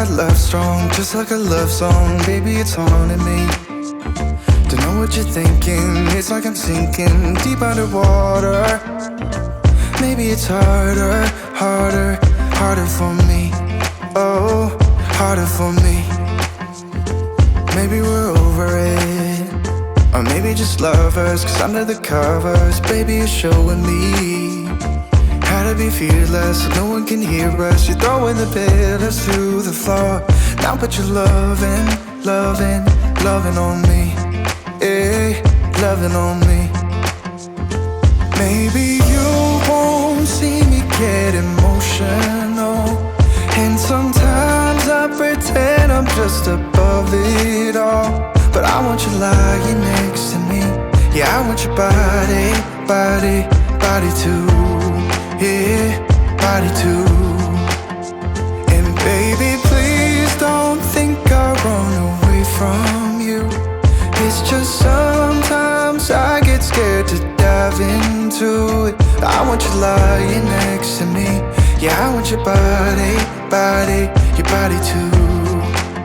our love strong, just like a love song. Baby, it's haunting me. Don't know what you're thinking. It's like I'm sinking deep underwater. Maybe it's harder, harder, harder for me. Oh, harder for me. Maybe we're over it, or maybe just lovers. Cause under the covers, baby, you're showing me how to be fearless so no one can hear us. You're throwing the pillars through the floor. Now put your loving, loving, loving on me. Eh, loving on me. Maybe you won't see me get emotional, and sometimes I pretend I'm just above it all. But I want you lying next to me. Yeah, I want your body, body, body too. Yeah, body too. And baby, please don't think I run away from you. It's just sometimes I get scared to dive into it. I want you lying next to me. Yeah, I want your body, body, your body too.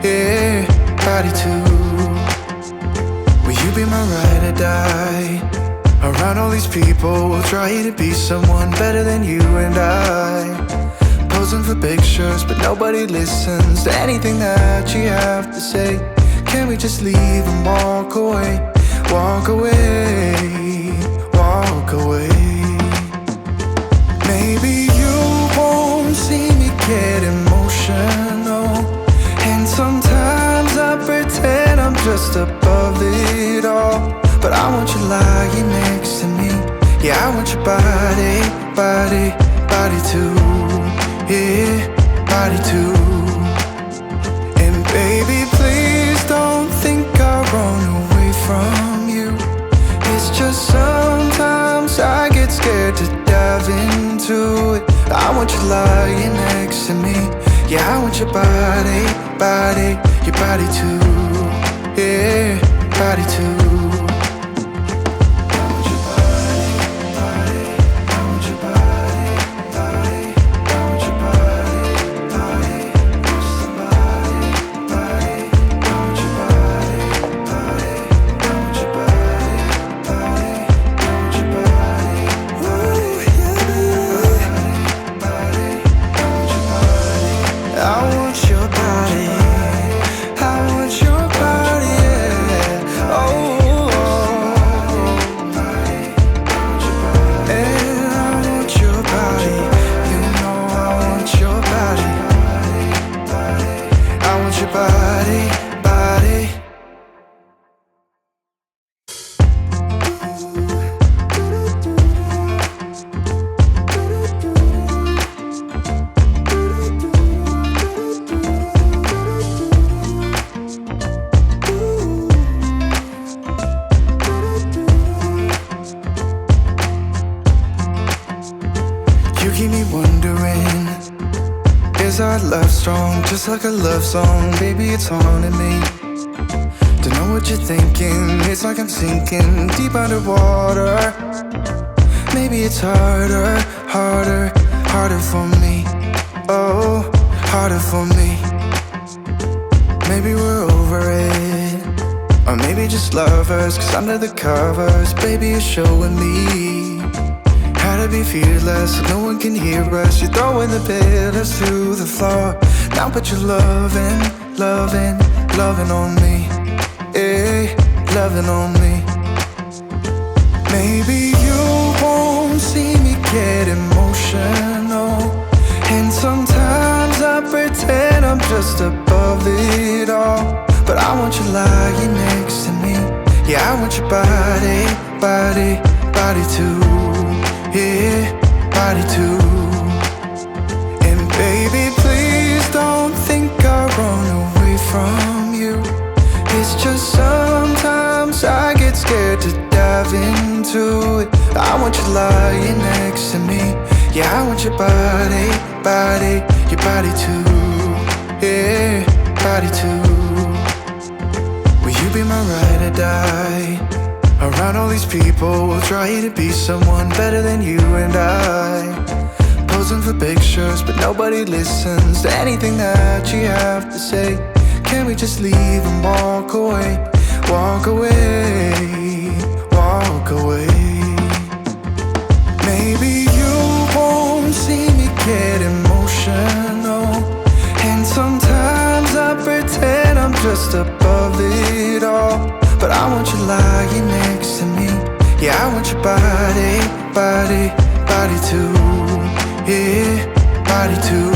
Yeah, body too. Will you be my ride or die? Around all these people, we'll try to be someone better than you and I. Posing for pictures, but nobody listens to anything that you have to say. Can we just leave and walk away? Walk away, walk away. Maybe you won't see me get emotional, and sometimes I pretend I'm just above it all. But I want you lying next to me. Yeah, I want your body, body, body too. Yeah, body too. And baby, please don't think I run away from you. It's just sometimes I get scared to dive into it. I want you lying next to me. Yeah, I want your body, body, your body too. Yeah, body too. Just like a love song, baby, it's haunting me. Don't know what you're thinking. It's like I'm sinking deep underwater. Maybe it's harder, harder, harder for me. Oh, harder for me. Maybe we're over it, or maybe just lovers. Cause under the covers, baby, you're showing me how to be fearless so no one can hear us. You're throwing the pillars through the floor. Now put your loving, loving, loving on me. Eh, loving on me. Maybe you won't see me get emotional, and sometimes I pretend I'm just above it all. But I want you lying next to me. Yeah, I want your body, body, body too. Yeah, body too. And baby, please don't think I run away from you. It's just sometimes I get scared to dive into it. I want you lying next to me. Yeah, I want your body, body, your body too. Yeah, body too. Will you be my ride or die? Around all these people, we'll try to be someone better than you and I. posing for pictures, but nobody listens to anything that you have to say. Can we just leave and walk away? Walk away, walk away. Maybe you won't see me get emotional, and sometimes I pretend I'm just above it all. But I want you lying next to me. Yeah, I want your body, body, body too. Yeah, body too.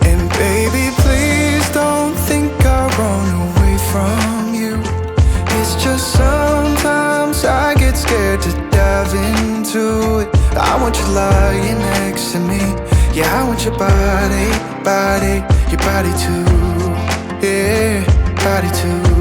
And baby, please don't think I'll run away from you. It's just sometimes I get scared to dive into it. I want you lying next to me. Yeah, I want your body, body, your body too. Yeah, body too.